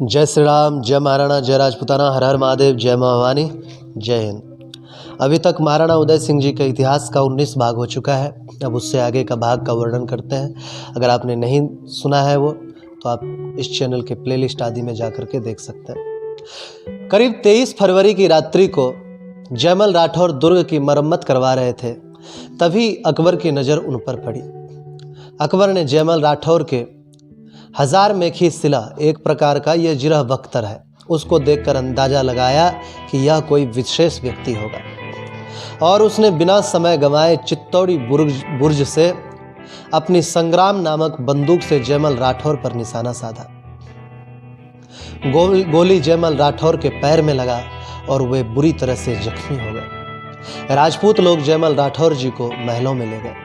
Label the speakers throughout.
Speaker 1: जय श्री राम, जय महाराणा, जय राजपूताना, हर हर महादेव, जय मां भवानी, जय हिंद। अभी तक महाराणा उदय सिंह जी के इतिहास का 19 भाग हो चुका है। अब उससे आगे का भाग का वर्णन करते हैं। अगर आपने नहीं सुना है वो, तो आप इस चैनल के प्लेलिस्ट आदि में जाकर के देख सकते हैं। करीब 23 फरवरी की रात्रि को जयमल राठौर दुर्ग की मरम्मत करवा रहे थे, तभी अकबर की नज़र उन पर पड़ी। अकबर ने जयमल राठौर के 1000 मेखी सिला, एक प्रकार का यह जिरह बख्तर है, उसको देखकर अंदाजा लगाया कि यह कोई विशेष व्यक्ति होगा, और उसने बिना समय गंवाए चित्तौड़ी बुर्ज से अपनी संग्राम नामक बंदूक से जयमल राठौर पर निशाना साधा। गोली जयमल राठौर के पैर में लगा और वे बुरी तरह से जख्मी हो गए। राजपूत लोग जयमल राठौर जी को महलों में ले गए।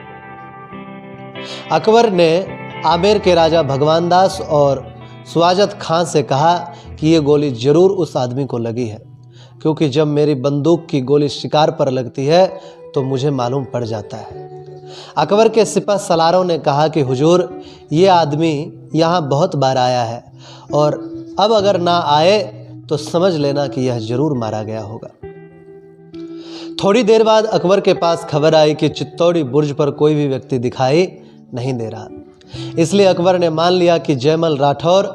Speaker 1: अकबर ने आमेर के राजा भगवान दास और सुवाजत खां से कहा कि ये गोली जरूर उस आदमी को लगी है, क्योंकि जब मेरी बंदूक की गोली शिकार पर लगती है तो मुझे मालूम पड़ जाता है। अकबर के सिपह सलारों ने कहा कि हुजूर, ये आदमी यहाँ बहुत बार आया है, और अब अगर ना आए तो समझ लेना कि यह जरूर मारा गया होगा। थोड़ी देर बाद अकबर के पास खबर आई कि चित्तौड़ी बुर्ज पर कोई भी व्यक्ति दिखाई नहीं दे रहा, इसलिए अकबर ने मान लिया कि जयमल राठौर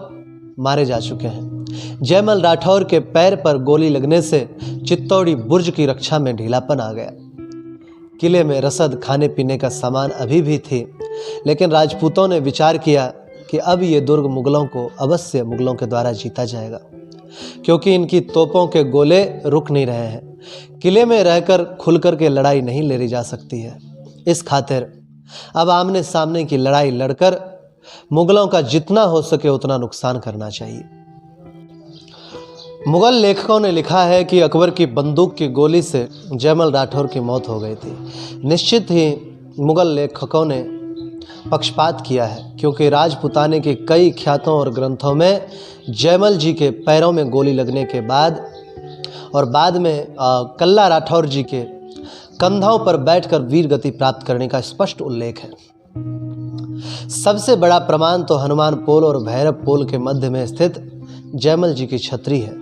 Speaker 1: मारे जा चुके हैं। जयमल राठौर के पैर पर गोली लगने से चित्तौड़ी बुर्ज की रक्षा में ढीलापन आ गया। किले में रसद, खाने पीने का सामान अभी भी थी, लेकिन राजपूतों ने विचार किया कि अब ये दुर्ग मुगलों के द्वारा जीता जाएगा, क्योंकि इनकी तोपों के गोले रुक नहीं रहे हैं। किले में रहकर खुलकर के लड़ाई नहीं लड़ी जा सकती है। इस खातिर अब आमने सामने की लड़ाई लड़कर मुगलों का जितना हो सके उतना नुकसान करना चाहिए। मुगल लेखकों ने लिखा है कि अकबर की बंदूक की गोली से जयमल राठौर की मौत हो गई थी। निश्चित ही मुगल लेखकों ने पक्षपात किया है, क्योंकि राजपुताने के कई ख्यातों और ग्रंथों में जयमल जी के पैरों में गोली लगने के बाद और बाद में कल्ला राठौर जी के कंधों पर बैठकर वीर गति प्राप्त करने का स्पष्ट उल्लेख है। सबसे बड़ा प्रमाण तो हनुमान पोल और भैरव पोल के मध्य में स्थित जयमल जी की छतरी है,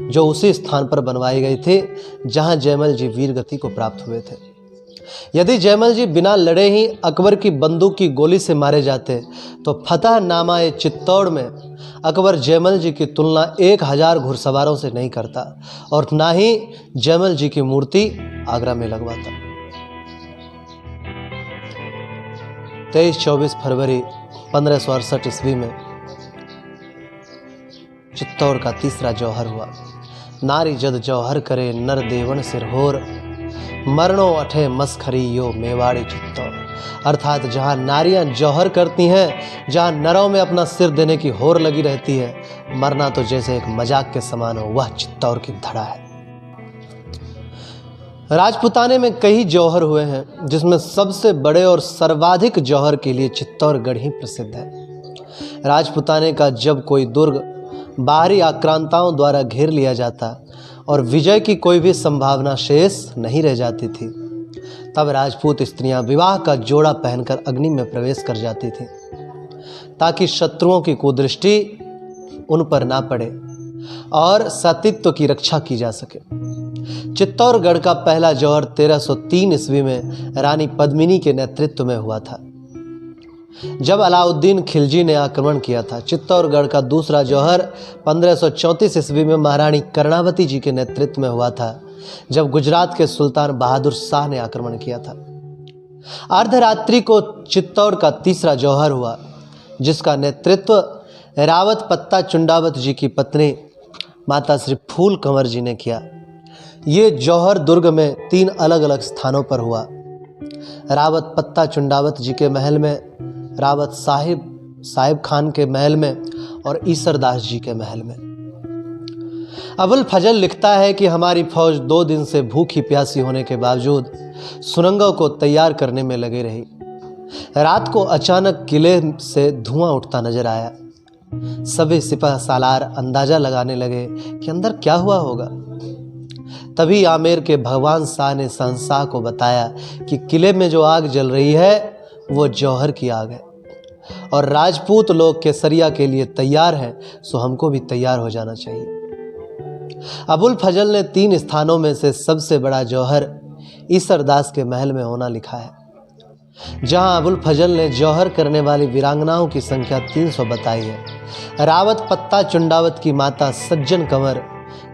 Speaker 1: जो उसी स्थान पर बनवाई गई थी जहां जयमल जी वीर गति को प्राप्त हुए थे। यदि जयमल जी बिना लड़े ही अकबर की बंदूक की गोली से मारे जाते तो फतहनामा चित्तौड़ में अकबर जयमल जी की तुलना 1000 घुड़सवारों से नहीं करता, और ना ही जयमल जी की मूर्ति आगरा में लगवाता। 23-24 फरवरी 1568 ईस्वी में चित्तौड़ का तीसरा जौहर हुआ। नारी जद जौहर करे नर देवन सिरहोर, मरणो अठे मस्खरी यो मेवाड़ी चित्तौड़। अर्थात जहाँ नारियां जौहर करती हैं, जहाँ नरों में अपना सिर देने की होर लगी रहती है, मरना तो जैसे एक मजाक के समान हो, वह चित्तौड़ की धड़ा है। राजपुताने में कई जौहर हुए हैं, जिसमें सबसे बड़े और सर्वाधिक जौहर के लिए चित्तौड़गढ़ ही प्रसिद्ध है। राजपुताने का जब कोई दुर्ग बाहरी आक्रांताओं द्वारा घेर लिया जाता और विजय की कोई भी संभावना शेष नहीं रह जाती थी, तब राजपूत स्त्रियां विवाह का जोड़ा पहनकर अग्नि में प्रवेश कर जाती थीं, ताकि शत्रुओं की कुदृष्टि उन पर ना पड़े और सतीत्व की रक्षा की जा सके। चित्तौड़गढ़ का पहला जौहर 1303 ईस्वी में रानी पद्मिनी के नेतृत्व में हुआ था, जब अलाउद्दीन खिलजी ने आक्रमण किया था। चित्तौड़गढ़ का दूसरा जौहर 1534 ईस्वी में महारानी कर्णावती जी के नेतृत्व में हुआ था, जब गुजरात के सुल्तान बहादुर शाह ने आक्रमण किया था। अर्धरात्रि को चित्तौड़ का तीसरा जौहर हुआ, जिसका नेतृत्व रावत पत्ता चुंडावत जी की पत्नी माता श्री फूल कंवर जी ने किया। ये जौहर दुर्ग में 3 अलग अलग स्थानों पर हुआ। रावत पत्ता चुंडावत जी के महल में, रावत साहिब खान के महल में और ईसरदास जी के महल में। अबुल फजल लिखता है कि हमारी फौज 2 दिन से भूखी प्यासी होने के बावजूद सुरंगों को तैयार करने में लगी रही। रात को अचानक किले से धुआं उठता नजर आया। सभी सिपह सालार अंदाजा लगाने लगे कि अंदर क्या हुआ होगा। तभी आमेर के भगवान शाह ने शहंशाह को बताया कि किले में जो आग जल रही है वो जौहर की आग है। और राजपूत लोग केसरिया के लिए तैयार हैं, सो हमको भी तैयार हो जाना चाहिए। अबुल फजल ने 3 स्थानों में से सबसे बड़ा जौहर ईसरदास के महल में होना लिखा है। जहां अबुल फजल ने जौहर करने वाली वीरांगनाओं की संख्या 300 बताई है। रावत पत्ता चुंडावत की माता सज्जन कंवर,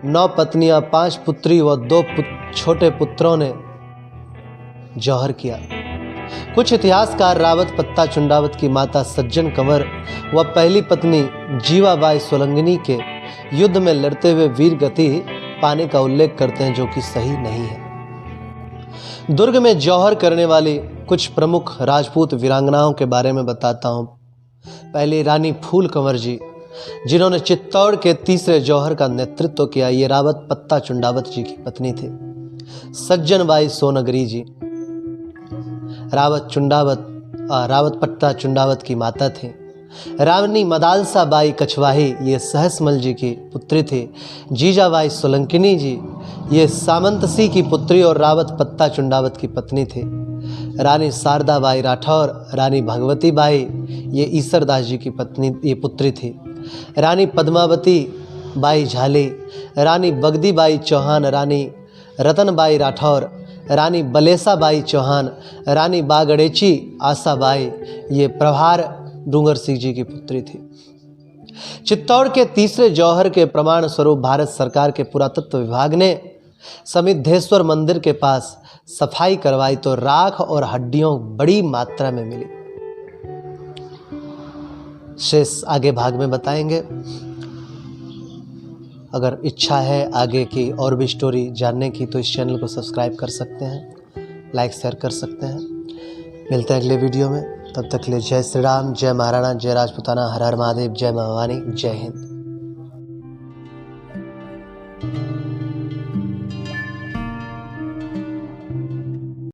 Speaker 1: 9 पत्नियां, 5 पुत्री व 2 छोटे पुत्रों ने जौहर किया। कुछ इतिहासकार रावत पत्ता चुंडावत की माता सज्जन कंवर व पहली पत्नी जीवाबाई सोलंगनी के युद्ध में लड़ते हुए वीर गति पाने का उल्लेख करते हैं, जो कि सही नहीं है। दुर्ग में जौहर करने वाली कुछ प्रमुख राजपूत वीरांगनाओं के बारे में बताता हूँ। पहली रानी फूल कंवर जी, जिन्होंने चित्तौड़ के तीसरे जौहर का नेतृत्व किया। ये रावत पत्ता चुंडावत जी की पत्नी थे। सज्जनबाई सोनगरी जी रावत पत्ता चुंडावत की माता थे। रानी मदालसा बाई कछवाही, ये सहसमल जी की पुत्री थी। जीजाबाई सोलंकिनी जी, ये सामंतसी की पुत्री और रावत पत्ता चुंडावत की पत्नी थी। रानी शारदा बाई राठौर, रानी भगवती बाई, ये ईसरदास जी की पत्नी, ये पुत्री थी। रानी पद्मावती बाई झाली, रानी बगदी बाई चौहान, रानी रतनबाई राठौर, रानी बलेसा बाई चौहान, रानी बागड़ेची आसाबाई, ये प्रभार डूंगर सिंह जी की पुत्री थी। चित्तौड़ के तीसरे जौहर के प्रमाण स्वरूप भारत सरकार के पुरातत्व विभाग ने समिद्धेश्वर मंदिर के पास सफाई करवाई तो राख और हड्डियों बड़ी मात्रा में मिली। शेष आगे भाग में बताएंगे। अगर इच्छा है आगे की और भी स्टोरी जानने की तो इस चैनल को सब्सक्राइब कर सकते हैं, लाइक शेयर कर सकते हैं। मिलते हैं अगले वीडियो में, तब तक के लिए जय श्री राम, जय महाराणा, जय राजपूताना, हर हर महादेव, जय मां भवानी, जय हिंद।